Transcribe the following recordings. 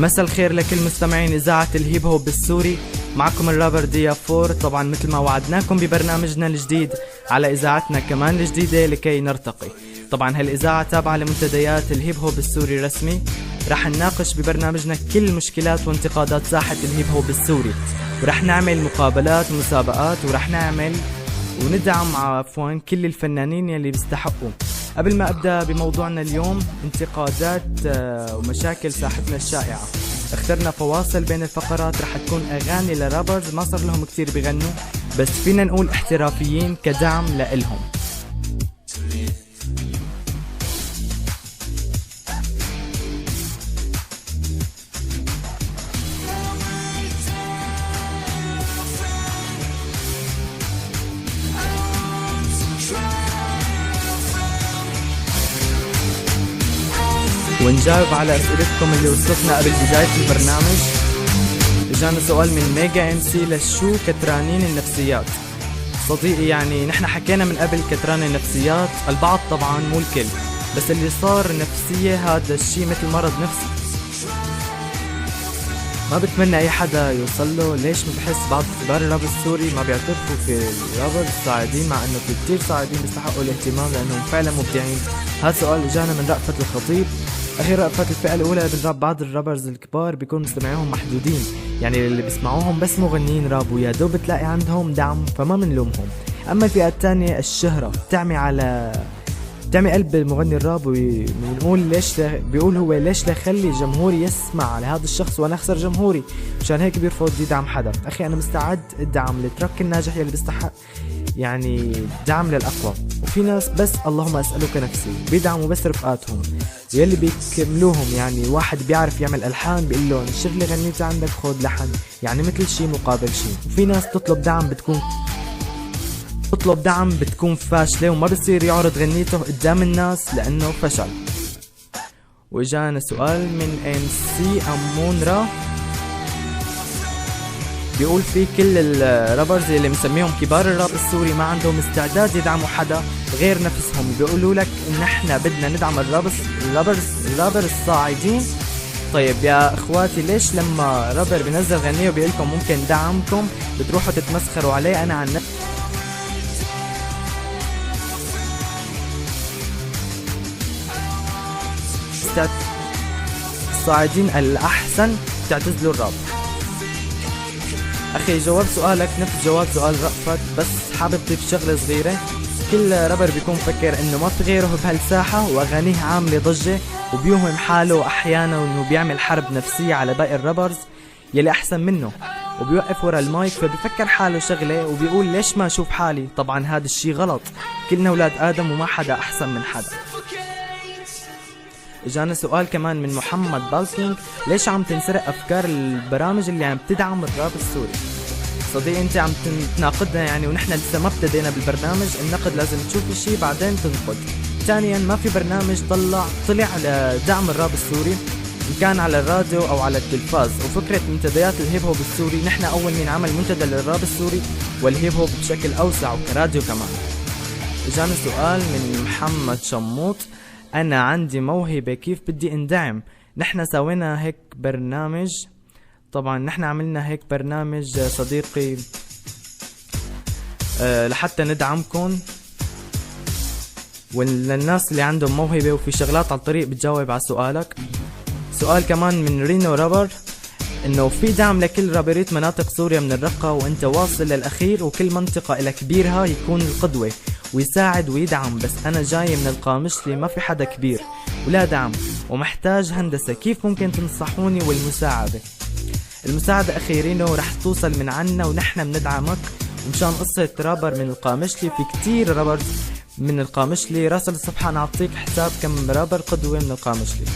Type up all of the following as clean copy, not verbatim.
مساء الخير لكل مستمعين إذاعة الهيب هوب السوري. معكم الرابر ديا فور. طبعا مثل ما وعدناكم ببرنامجنا الجديد على إذاعتنا كمان الجديدة لكي نرتقي. طبعا هالإذاعة تابعة لمنتديات الهيب هوب السوري رسمي. رح نناقش ببرنامجنا كل مشكلات وانتقادات ساحة الهيب هوب السوري، ورح نعمل مقابلات ومسابقات، ورح نعمل وندعم عفوا كل الفنانين يلي بيستحقوا. قبل ما أبدأ بموضوعنا اليوم، انتقادات ومشاكل ساحتنا الشائعة، اخترنا فواصل بين الفقرات رح تكون أغاني لرابرز ما صار لهم كتير بيغنوا، بس فينا نقول احترافيين كدعم لإلهم. ونجاوب على أسئلتكم اللي وصلتنا قبل بداية البرنامج. اجانا سؤال من ميجا ام سي: لشو كترانين النفسيات؟ صديقي، يعني نحن حكينا من قبل كتران النفسيات، البعض طبعا مو الكل، بس اللي صار نفسية هذا الشيء مثل مرض نفسي ما بتمنى اي حدا يوصل له. ليش ما بحس بعض كبار الراب السوري ما بيعترفوا في الرابر الصاعدين، مع انه في كتير صاعدين بيستحقوا الاهتمام لانهم فعلا مبدعين؟ هذا سؤال اجانا من رأفت الخطيب. اخي رأفت، الفئة الاولى بالراب بعض الرابرز الكبار بيكون مستمعيهم محدودين، يعني اللي بيسمعوهم بس مغنيين راب ويا دوب بتلاقي عندهم دعم، فما منلومهم. اما الفئة الثانية الشهرة بتعمي قلب المغني الراب، وبنقول ليش بيقول هو ليش لخلي جمهوري يسمع على هذا الشخص وانا اخسر جمهوري، مشان هيك بيرفض يدعم حدا. اخي انا مستعد ادعم الترك الناجح يلي بيستحق يعني دعم للاقوى، وفي ناس بس اللهم اسالك نفسي بيدعموا بس رفقاتهم يلي بيكملوهم. يعني واحد بيعرف يعمل الحان بيقول له نشر لي غنيتي عندك خود لحن، يعني مثل شيء مقابل شيء. وفي ناس تطلب دعم بتكون فاشلة وما بصير يعرض غنيته قدام الناس لأنه فشل. وإجانا سؤال من ام سي أمونرا، بيقول في كل الرابرز اللي مسميهم كبار الراب السوري ما عندهم استعداد يدعموا حدا غير نفسهم، بيقولوا لك إن احنا بدنا ندعم الرابر الصاعدين. طيب يا اخواتي، ليش لما رابر بينزل غنية وبيقولكم ممكن دعمكم بتروحوا تتمسخروا عليه؟ أنا عن الصاعدين الأحسن تعتزلوا الراب. أخي جواب سؤالك نفس جواب سؤال رأفت، بس حابب تضيف شغلة صغيرة. كل رابر بيكون فكر إنه ما في غيره بهالساحة وأغانيه عاملة ضجة، وبيوهم حاله أحيانا إنه بيعمل حرب نفسية على باقي الرابرز يلي أحسن منه، وبيوقف ورا المايك فبيفكر حاله شغلة وبيقول ليش ما أشوف حالي. طبعا هذا الشي غلط، كلنا أولاد آدم وما حدا أحسن من حدا. اجانا سؤال كمان من محمد بالكينج: ليش عم تنسرق افكار البرامج اللي عم تدعم الراب السوري؟ صديقي انت عم تناقضنا يعني، ونحن لسه ما ابتدينا بالبرنامج. النقد لازم تشوف الشيء بعدين تنقد. ثانيا ما في برنامج طلع لدعم الراب السوري ان كان على الراديو او على التلفاز. وفكرة منتديات الهيب هوب السوري، نحن اول من عمل منتدى للراب السوري والهيب هوب بشكل اوسع وكراديو كمان. اجانا سؤال من محمد شموط: أنا عندي موهبة كيف بدي اندعم؟ نحن سوينا هيك برنامج، طبعا نحن عملنا هيك برنامج صديقي لحتى ندعمكم وللناس اللي عندهم موهبة، وفي شغلات على الطريق بتجاوب على سؤالك. سؤال كمان من رينو رابر انه في دعم لكل رابريت مناطق سوريا من الرقة وانت واصل للأخير، وكل منطقة إلى كبيرها يكون القدوة ويساعد ويدعم، بس أنا جاي من القامشلي ما في حدا كبير ولا دعم ومحتاج هندسة، كيف ممكن تنصحوني؟ المساعدة أخي رينو رح توصل من عنا ونحن بندعمك. ومشان قصة رابر من القامشلي، في كتير رابر من القامشلي، راسل الصفحة نعطيك حساب كم رابر قدوة من القامشلي.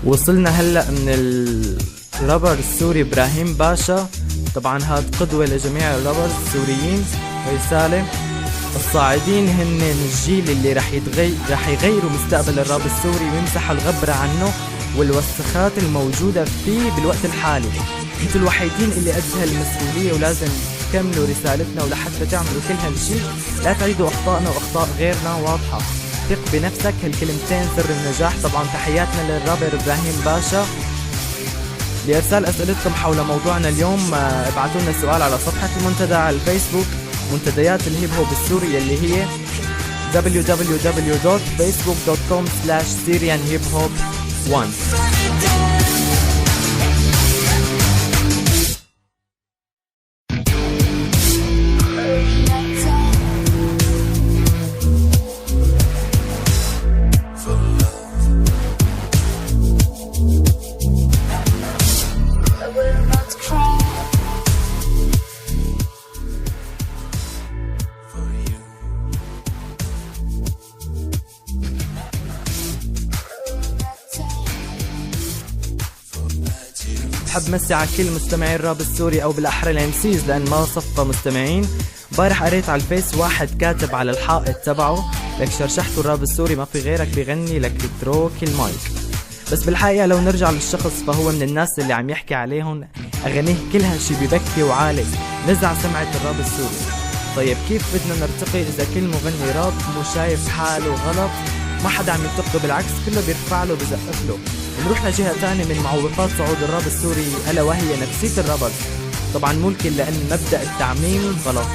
وصلنا هلأ من الرابر السوري إبراهيم باشا. طبعا هاد قدوة لجميع الرابرز السوريين. رسالة: الصاعدين هن الجيل اللي رح يغيروا مستقبل الراب السوري ويمسحوا الغبرة عنه والوسخات الموجودة فيه بالوقت الحالي. انتوا الوحيدين اللي قد هالمسؤولية ولازم تكملوا رسالتنا، ولحتى تعملوا كل هالشي لا تعيدوا أخطائنا وأخطاء غيرنا. واضحة. ثق بنفسك، هالكلمتين سر النجاح. طبعا تحياتنا للرابر إبراهيم باشا. لإرسال أسئلتكم حول موضوعنا اليوم ابعتوا لنا السؤال على صفحة المنتدى على الفيسبوك، منتديات الهيب هوب السوري، اللي هي www.facebook.com/SyrianHipHop1. بحب مسي على كل مستمعي الراب السوري، او بالاحرى الامسيز لان ما صفى مستمعين. امبارح قريت على الفيس واحد كاتب على الحائط تبعه: لك شرشحتوا الراب السوري ما في غيرك بيغني، لك اترك المايك. بس بالحقيقة لو نرجع للشخص فهو من الناس اللي عم يحكي عليهم اغانيه كلها شي ببكي وعالي، نزع سمعة الراب السوري. طيب كيف بدنا نرتقي اذا كل مغني راب مو شايف حاله غلط؟ ما حدا عم ينتقده، بالعكس كله بيرفع له بزقف له. نروح لجهة تانية من معوقات صعود الراب السوري ألا وهي نفسية الرابر. طبعا ممكن لأن مبدأ التعميم غلط،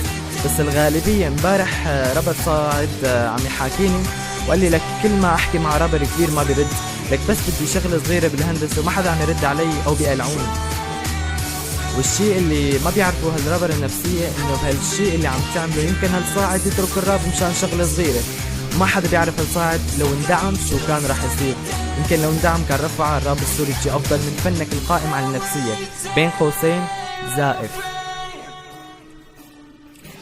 بس الغالبية. امبارح رابر صاعد عم يحاكيني وقال لي: لك كل ما أحكي مع رابر كبير ما بيرد، لك بس بدي شغلة صغيرة بالهندسة وما حدا عم يرد علي أو بيقلعوني. والشيء اللي ما بيعرفوا هالرابر النفسية إنه بهالشيء اللي عم تعمله يمكن هالصاعد يترك الراب مشان شغلة صغيرة. ما حدا بيعرف هالصاعد لو اندعم شو كان راح يصير. يمكن لو اندعم كان رفع الراب السوري شي افضل من فنك القائم على النفسية. بين قوسين زائف.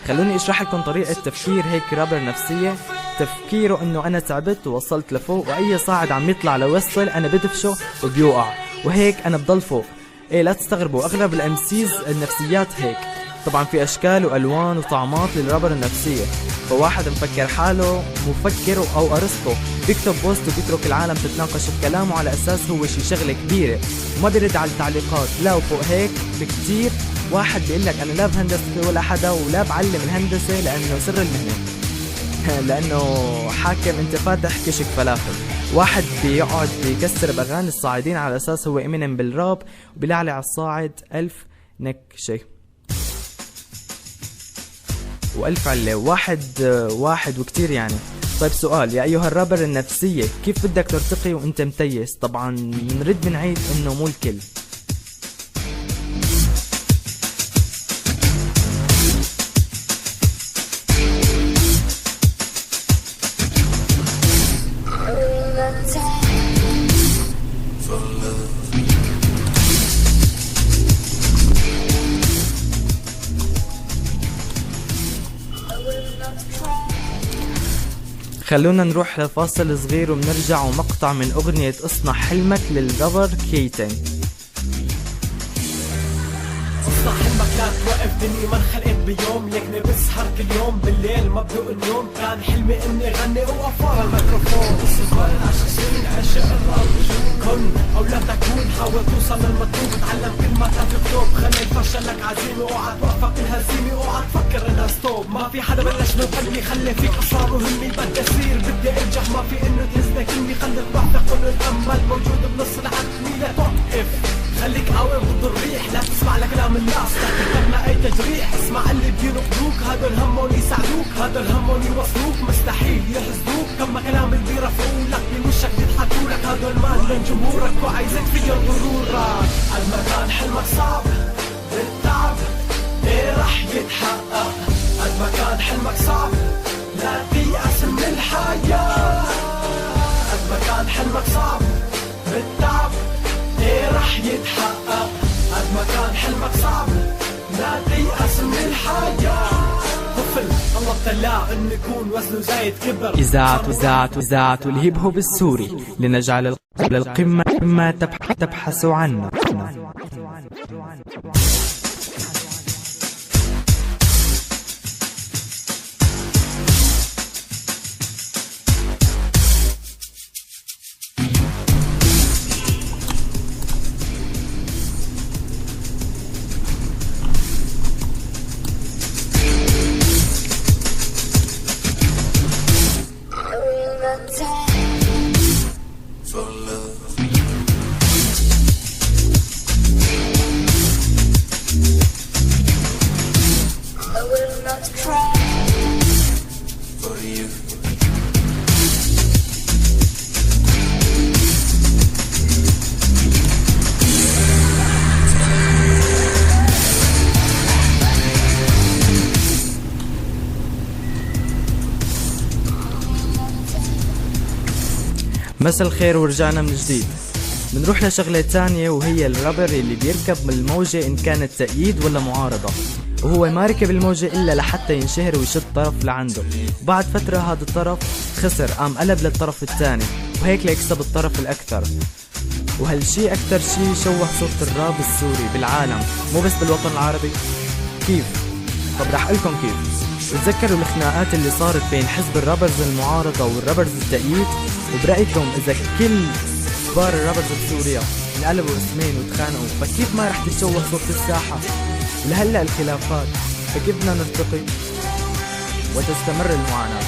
خلوني اشرح لكم طريقة تفكير هيك رابر نفسية. تفكيره انه انا تعبت ووصلت لفوق، واي صاعد عم يطلع لوصل انا بدفشه وبيوقع، وهيك انا بضل فوق. ايه لا تستغربوا، اغلب الامسيز النفسيات هيك. طبعا في اشكال والوان وطعمات للرابر النفسية. فواحد مفكر حاله مفكر او ارسطو بيكتب بوست وبيترك العالم تتناقش بكلامه على اساس هو شي شغلة كبيرة وما بيرد على التعليقات. لا، وفوق هيك بكتير واحد بيقول لك انا لا بهندسة ولا حدا ولا بعلم الهندسة لانه سر المهنة لانه حاكم انت فاتح كشك فلافل. واحد بيقعد بيكسر باغاني الصاعدين على اساس هو امينيم بالراب وبيلعلي على الصاعد 1000 نكشة وألف علة. واحد وكتير يعني. طيب سؤال: يا أيها الرابر النفسية، كيف بدك ترتقي وانت متيس؟ طبعا بنرد بنعيد انه مو الكل. خلونا نروح لفاصل صغير وبنرجع ومقطع من أغنية اصنع حلمك للرابر كيتن. اصنع حلمك لا توقف دنيا ما انخلقت بيوم، لكني بسهر كل يوم بالليل ما بدوق النوم. كان حلمي اني غني واقف ورا الميكروفون. صغار 10 سنين عشق الراب كن او لا تكون، حاول توصل للمطلوب، تعلم كل ما تكتب. خلي فشلك عزيمة، اوعى توقفك الهزيمة، اوعى تفكر انها ستوب. ما في حدا بلش من قلبي، خلي فيك اصرار وهمي. بدي اصير بدي انجح، ما في انه تهزني كلمة. خلي الضحك كله الامل موجود بنص العتمة. لا توقف، خليك قوي ضد الريح، لا تسمع لكلام الناس، لا تهتم اي تجريح. اسمع اللي بينقذوك، هدول همهم يساعدوك، هدول همهم يوصلوك، مستحيل يحسدوك. كم كلام اللي بيرفعولك بوشك بيضحكولك، هدول مالن جمهورك وعايزك فيهم غرورك. المكان حلمك صعب بالتعب، ايه رح يتحقق. المكان حلمك صعب، لا تيأس من الحياة. المكان حلمك صعب بالتعب، ايه رح يتحقق. المكان حلمك صعب، لا تيأس من الحياة. طفل الله ابتلاه انه يكون وزنه زايد كبر. إذاعة الهيب هوب السوري لنجعل القمة ما تبحث عنه. مساء الخير ورجعنا من جديد. بنروح لشغلة تانية وهي الرابر اللي بيركب من الموجة إن كانت تأييد ولا معارضة، وهو ما ركب الموجة إلا لحتى ينشهر ويشد طرف لعنده. وبعد فترة هذا الطرف خسر، قام قلب للطرف الثاني وهيك ليكسب الطرف الأكثر. وهالشي أكثر شي شوه صورة الراب السوري بالعالم، مو بس بالوطن العربي. كيف؟ طب رح أقلكم كيف. تذكروا الخناقات اللي صارت بين حزب الرابرز المعارضة والرابرز التأييد؟ وبرأيكم إذا كل كبار الرابرز بسوريا انقلبوا اسمين وتخانقوا، فكيف ما رح تتشوه صورة الساحة؟ ولهلأ الخلافات، فكيف بدنا نرتقي وتستمر المعاناة؟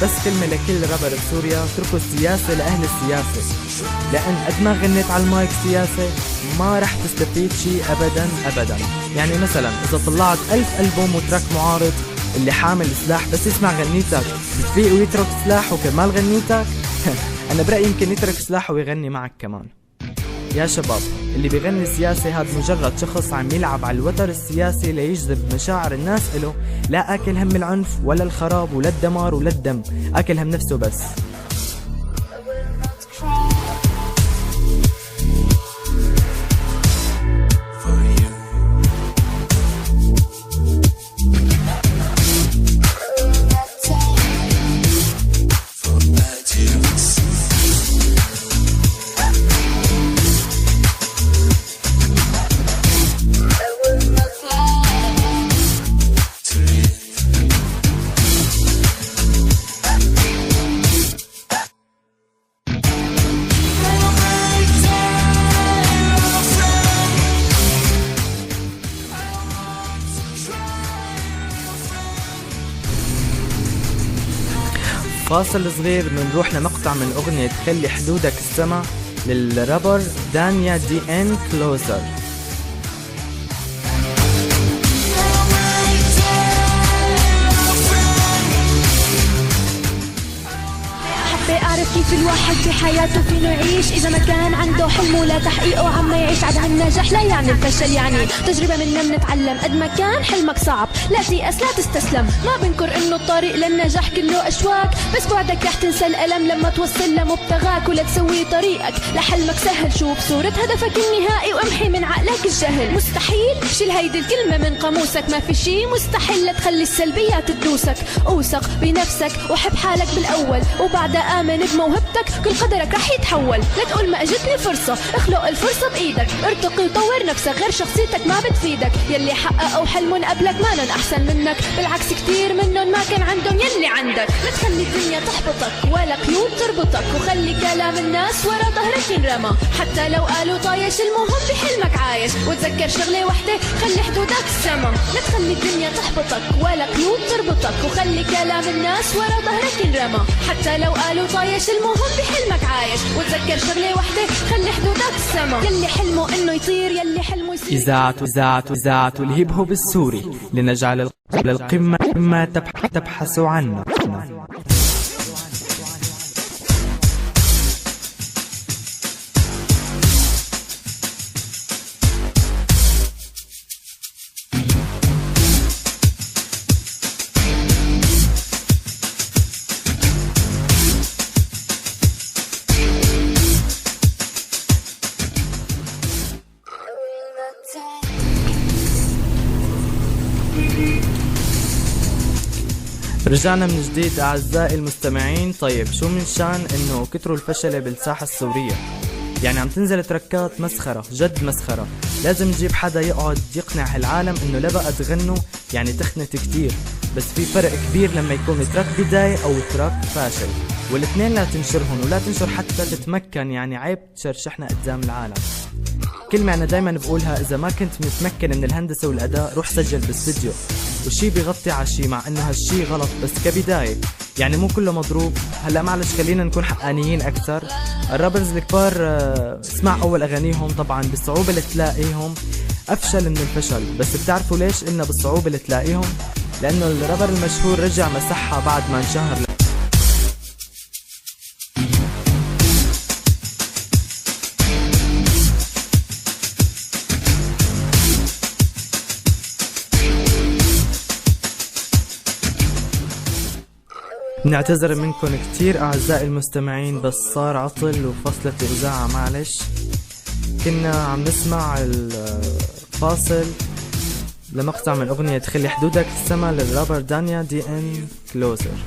بس كلمة لكل رابر بسوريا: اتركوا السياسة لأهل السياسة، لأن قد ما غنيت على المايك سياسة ما رح تستفيد شي أبدا أبدا. يعني مثلا إذا طلعت 1000 ألبوم وتراك معارض، اللي حامل سلاح بس يسمع غنيتك بتفيق ويترك سلاح وكرمال غنيتك؟ أنا برأيي يمكن يترك سلاحه ويغني معك كمان. يا شباب، اللي بيغني سياسي هاد مجرد شخص عم يلعب على الوتر السياسي ليجذب مشاعر الناس إله، لا أكل هم العنف ولا الخراب ولا الدمار ولا الدم، أكل هم نفسه بس. فاصل صغير، بنروح لمقطع من أغنية خلي حدودك السما للرابر دانيا دي ان كلوزر. أعرف كيف الواحد في حياته فينه يعيش إذا ما كان عنده حلم ولا تحقيقه عم يعيش. عد عن النجاح لا يعني الفشل، يعني تجربة منا بنتعلم. قد ما كان حلمك صعب لا تيأس لا تستسلم، ما بنكر إنه الطريق للنجاح كله أشواك، بس بعدك رح تنسى الألم لما توصل لمبتغاك. ولا تسوي طريقك لحلمك سهل، شوف صورة هدفك النهائي وامحي من عقلك الجهل. مستحيل شيل هيدي الكلمة من قاموسك، ما في شي مستحيل لا تخلي السلبيات تدوسك. اوثق بنفسك وحب حالك بالأول، وبعدها آمن بموهبتك كل قدرك رح يتحول. لا تقول ما اجتني فرصة، اخلق الفرصة بإيدك، ارتقي وطور نفسك، غير شخصيتك ما بتفيدك. يلي حققوا حلمهم قبلك مانن أحسن منك، بالعكس كتير منهم ما كان عندهم يلي عندك. لا تخلي الدنيا تحبطك ولا قيود تربطك، وخلي كلام الناس ورا ظهرك ينرمى. حتى لو قالوا طايش المهم بحلمك عايش، وتذكر شغلة وحدة خلي حدودك السما. لا تخلي الدنيا تحبطك ولا قيود تربطك، وخلي كلام الناس ورا ظهرك ينرمى. حتى لو قالوا طايش المهم بحلمك عايش، وتذكر شغلة وحدة خلي حدودك السما. يلي حلمه انه يطير، يلي حلمه يصير. إذاعة الهيب هوب السوري، لنجعل القمة ما تبحث عنه. رجعنا من جديد أعزائي المستمعين. طيب شو من شان انه كتروا الفشل بالساحة السورية؟ يعني عم تنزل تركات مسخرة، جد مسخرة. لازم نجيب حدا يقعد يقنع هالعالم انه لا بقى تغنوا يعني تخنت كتير، بس في فرق كبير لما يكون تراك بداية او تراك فاشل، والاثنين لا تنشرهم ولا تنشر حتى تتمكن. يعني عيب تشرشحنا قدام العالم. كلمة أنا دايما بقولها: إذا ما كنت متمكن من الهندسة والأداء روح سجل بالاستديو. وشي بيغطي على شي، مع إنه هالشي غلط بس كبداية، يعني مو كله مضروب. هلا معلش خلينا نكون حقانيين أكثر. الرابرز الكبار اسمع أول أغانيهم طبعا بالصعوبة اللي تلاقيهم أفشل من الفشل، بس بتعرفوا ليش إلنا بالصعوبة اللي تلاقيهم؟ لانه الرابر المشهور رجع مسحها بعد ما انشهر. نعتذر منكم كتير اعزائي المستمعين، بس صار عطل وفصلت الاذاعة معلش. كنا عم نسمع الفاصل لمقطع من اغنية خلي حدودك السما للرابر دانيا دي ان كلوزر.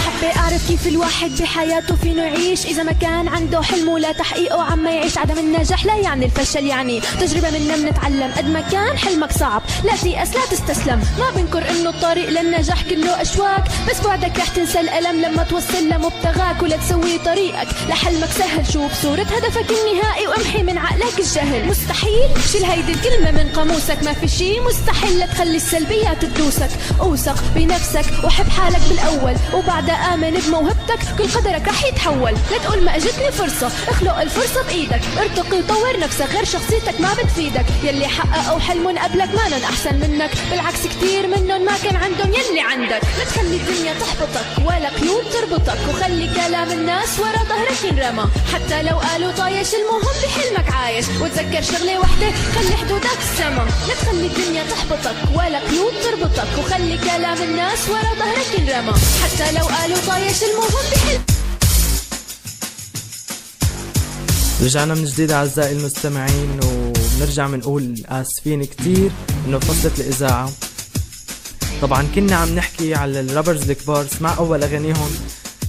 حابة أعرف كيف الواحد بحياته فينه يعيش إذا ما كان عنده حلم ولا تحقيقه عما يعيش. عدم النجاح لا يعني الفشل، يعني تجربة منا بنتعلم. قد ما كان حلمك صعب لا تيأس لا تستسلم. ما بنكر إنه الطريق للنجاح كله أشواك، بس بعدك رح تنسى الألم لما توصل لمبتغاك. ولا تسوي طريقك لحلمك سهل، شوف صورة هدفك النهائي وامحي من عقلك الجهل. مستحيل شيل هيدي الكلمة من قاموسك، ما في شي مستحيل لا تخلي السلبيات تدوسك. أوثق بنفسك وحب حالك بالأول، وبعدها آمن بموهبتك كل قدرك رح يتحول. لا تقول ما اجتني فرصة، اخلق الفرصة بإيدك. ارتقي وطور نفسك، غير شخصيتك ما بتفيدك. يلي حققوا حلمهم قبلك مانن أحسن منك، بالعكس كتير منهم ما كان عندهم يلي عندك. لا تخلي الدنيا تحبطك ولا قيود تربطك، وخلي كلام الناس ورا ظهرك ينرمى. حتى لو قالوا طايش المهم بحلمك عايش، وتذكر شغلة وحدة خلي حدودك السما. لا تخلي الدنيا تحبطك ولا قيود تربطك، وخلي كلام الناس ورا ظهرك ينرمى. حتى لو قالوا طايش المهم بحلمك. رجعنا من جديد اعزائي المستمعين، وبنرجع بنقول اسفين كتير انه فصلت الاذاعة. طبعا كنا عم نحكي على الرابرز الكبار. اسمع اول اغانيهم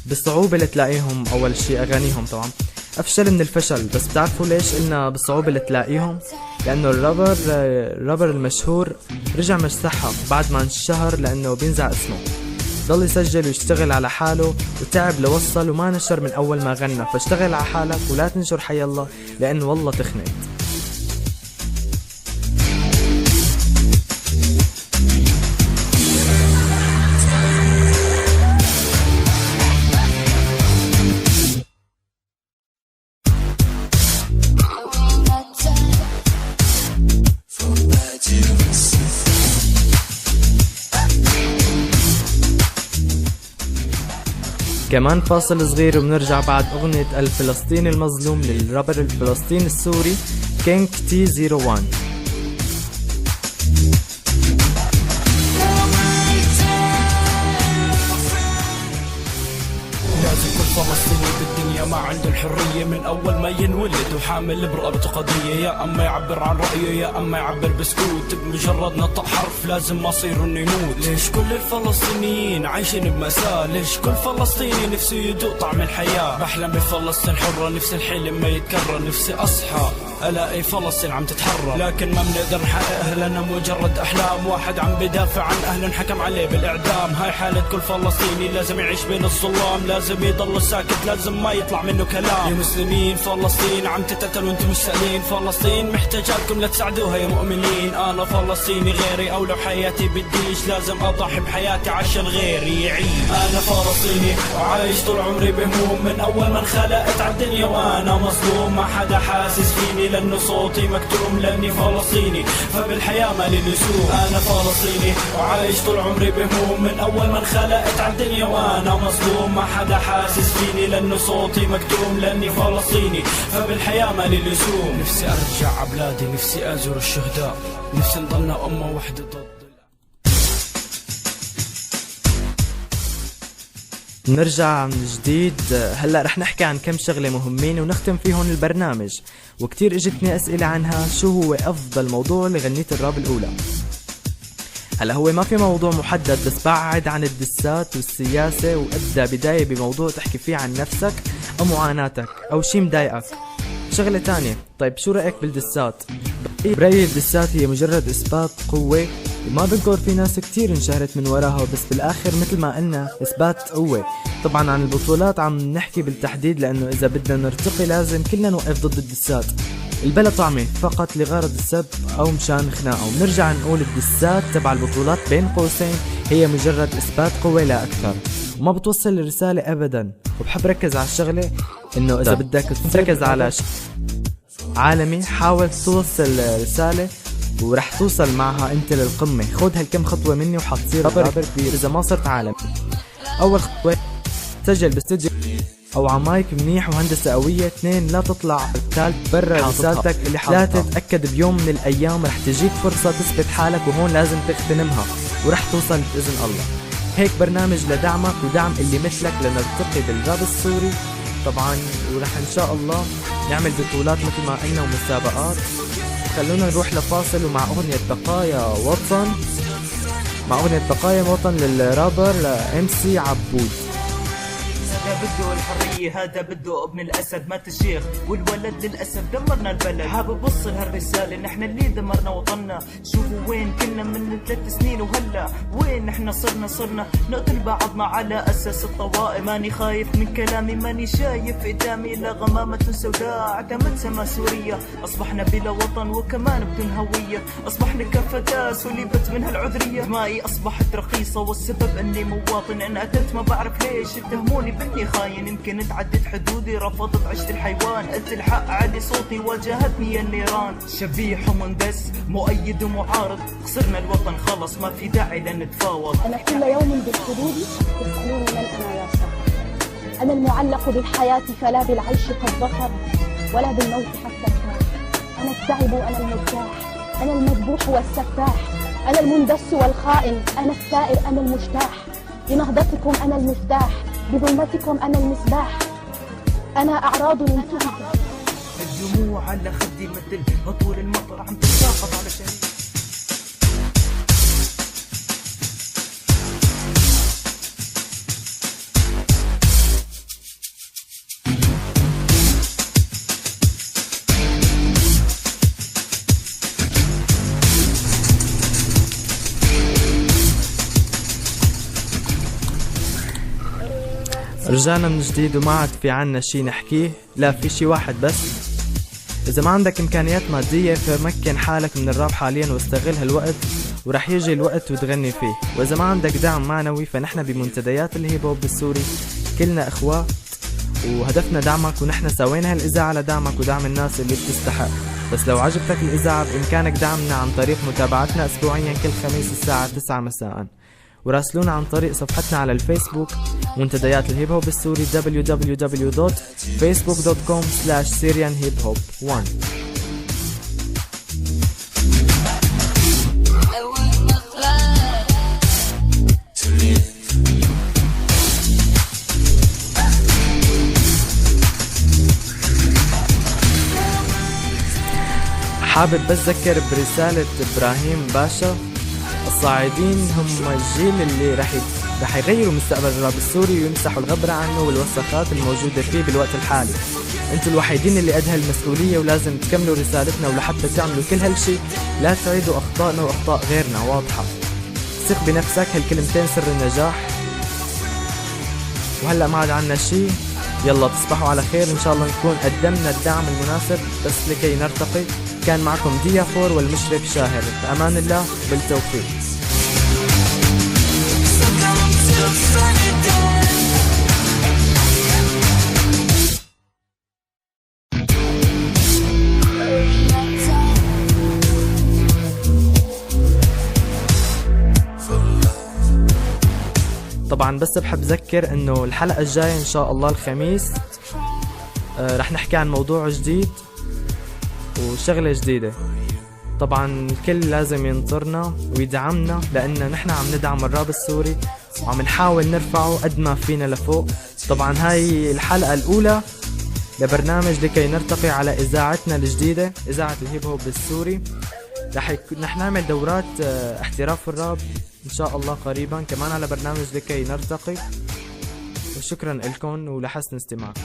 بالصعوبة لتلاقيهم. اول شي اغانيهم طبعا افشل من الفشل، بس بتعرفوا ليش قلنا بالصعوبة لتلاقيهم؟ لانه الرابر المشهور رجع مسحها بعد ما انشهر، لانه بينزع اسمه. ضل يسجل ويشتغل على حاله وتعب لوصل وما نشر من اول ما غنى. فاشتغل على حالك ولا تنشر حي الله، لانه والله تخنت. كمان فاصل صغير وبنرجع بعد اغنية الفلسطيني المظلوم للرابر الفلسطيني السوري كينج تي 01. فلسطيني بالدنيا ما عنده الحرية من أول ما ينولد، وحامل برقبته قضية. يا أما يعبر عن رأيه يا أما يعبر بسكوت. بمجرد نطق حرف لازم مصيره إنه يموت. ليش كل الفلسطينيين عايشين بمأساة؟ ليش كل فلسطيني نفسه يدوق طعم الحياة؟ بحلم بفلسطين حرة، نفس الحلم ما يتكرر. نفسي أصحى ألاقي فلسطين عم تتحرر، لكن ما بنقدر نحققها لأنها مجرد أحلام. واحد عم بدافع عن أهله انحكم عليه بالإعدام. هاي حالة كل فلسطيني، لازم يعيش بين الظلام، لازم يضل ساكت، لازم ما يطلع منه كلام. يا مسلمين فلسطين عم تتقتل وانتم مش سائلين. فلسطين محتاجاكم لتساعدوها يا مؤمنين. أنا فلسطيني غيري، أو لو حياتي بديش لازم أضحي بحياتي عشان غيري يعيش. أنا فلسطيني وعايش طول عمري بهموم، من أول ما انخلقت عالدنيا وأنا مظلوم. ما حدا حاسس فيني لأنه صوتي مكتوم، لأني فلسطيني فبالحياة مالي لزوم. أنا فلسطيني وعايش طول عمري بهموم، من أول ما انخلقت عالدنيا وأنا مظلوم. ما حدا حاسس فيني لأنه صوتي مكتوم، لأني فلسطيني فبالحياة مالي لزوم. نفسي أرجع عبلادي، نفسي أزور الشهداء، نفسي نضلنا أمة وحدة ضد. نرجع من جديد. هلأ رح نحكي عن كم شغلة مهمين ونختم فيهم البرنامج. وكتير اجتني اسئلة عنها، شو هو افضل موضوع لغنية الراب الاولى؟ هلا هو ما في موضوع محدد، بس بعد عن الدسات والسياسة وابدأ بداية بموضوع تحكي فيه عن نفسك او معاناتك او شي مضايقك. شغلة تانية، طيب شو رأيك بالدسات؟ برأيي الدسات هي مجرد اثبات قوة، وما بنكر في ناس كتير انشهرت من وراها، بس بالاخر مثل ما قلنا اثبات قوة. طبعا عن البطولات عم نحكي بالتحديد، لانه اذا بدنا نرتقي لازم كلنا نوقف ضد الدسات. البلا طعمة فقط لغرض السب او مشان خناقه. ونرجع نقول الدسات تبع البطولات بين قوسين هي مجرد اثبات قوة لا اكثر، وما بتوصل الرسالة ابدا. وبحب ركز على الشغلة انه اذا بدك تركز على عالمي، حاول توصل رسالة ورح توصل معها انت للقمة. خد هالكم خطوة مني وحتصير رابر كبير اذا ما صرت عالم. اول خطوة سجل باستوديو او عمايك منيح وهندسة قوية. 2 لا تطلع الثالث برا رسالتك اللي حاططها. 3 تأكد بيوم من الايام رح تجيك فرصة تثبت حالك وهون لازم تغتنمها ورح توصل بإذن الله. هيك برنامج لدعمك ودعم اللي مثلك لنرتقي بالراب السوري طبعا، ورح ان شاء الله نعمل بطولات مثل ما قلنا ومسابقات. خلونا نروح لفاصل ومع اغنية بقايا وطن، مع اغنية بقايا وطن للرابر MC عبود. هذا بده الحرية، هذا بده ابن الأسد مات الشيخ والولد للأسف دمرنا البلد. حابب بوصل هالرسالة، نحن اللي دمرنا وطننا. شوفوا وين كنا من 3 سنين وهلا وين نحن صرنا نقتل بعضنا على أساس الطوائف. ماني خايف من كلامي، ماني شايف قدامي إلا غمامة سوداء اعتمد سما سوريا. أصبحنا بلا وطن وكمان بدون هوية، أصبحنا كفتاس وليبت منها العذرية. دمائي أصبحت رخيصة والسبب أني مواطن. إن قتلت ما بعرف ليش اتهموني بني خاين. يمكن تعديت حدودي، رفضت عشت الحيوان. قلت الحق علي صوتي، واجهتني النيران. شبيح ومندس، مؤيد ومعارض، خسرنا الوطن خلص ما في داعي لنتفاوض. أنا كل يوم بالحدود يسألوني من أنا يا صاحبي. أنا المعلق بالحياة فلا بالعيش قد ظفر ولا بالموت حتى كان. أنا التعب وأنا المرتاح، أنا المذبوح والسفاح، أنا المندس والخائن، أنا الثائر، أنا المجتاح. بنهضتكم أنا المفتاح، بظلمتكم أنا المصباح. أنا أعراض منتهكة. الدموع على خدي مثل هطول المطر عم تتساقط على شريك. رجعنا من جديد وما عاد في عنا شي نحكيه، لا في شي واحد بس. إذا ما عندك إمكانيات مادية فمكن حالك من الراب حاليا واستغل هالوقت ورح يجي الوقت وتغني فيه. وإذا ما عندك دعم معنوي فنحن بمنتديات الهيب هوب السوري كلنا إخوات وهدفنا دعمك، ونحن سوينا هالإذاعة لدعمك ودعم الناس اللي بتستحق. بس لو عجبتك الإذاعة بإمكانك دعمنا عن طريق متابعتنا أسبوعيا كل خميس الساعة 9 مساء، وراسلونا عن طريق صفحتنا على الفيسبوك منتديات الهيب هوب السوري www.facebook.com/syrianhiphop1. حابب بس ذكر برسالة إبراهيم باشا، الصاعدين هم الجيل اللي رح يغيروا مستقبل الراب السوري ويمسحوا الغبرة عنه والوسخات الموجودة فيه بالوقت الحالي. انتوا الوحيدين اللي قد هالمسؤولية ولازم تكملوا رسالتنا، ولحتى تعملوا كل هالشي لا تعيدوا أخطائنا وأخطاء غيرنا. واضحة؟ ثق بنفسك، هالكلمتين سر النجاح. وهلأ ما عاد عنا شي، يلا تصبحوا على خير. إن شاء الله نكون قدمنا الدعم المناسب بس لكي نرتقي. كان معكم ديا فور والمشرف شاهر، بأمان الله، بالتوفيق. طبعا بس بحب ذكر انه الحلقة الجاية ان شاء الله الخميس رح نحكي عن موضوع جديد وشغلة جديدة. طبعا الكل لازم ينطرنا ويدعمنا، لأن نحن عم ندعم الراب السوري وعم نحاول نرفعه قد ما فينا لفوق. طبعا هاي الحلقة الأولى لبرنامج لكي نرتقي على إذاعتنا الجديدة، إذاعة الهيب هوب السوري. رح نعمل دورات احتراف الراب إن شاء الله قريبا كمان على برنامج لكي نرتقي. وشكرا لكم ولحسن استماعكم.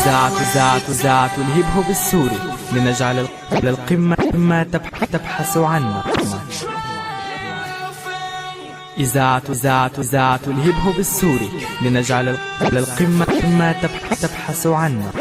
إذاعة الهيب هوب السوري لنجعل للقمة ما تبحث عنه. إذاعة الهيب هوب السوري لنجعل للقمة ما تبحث عنه.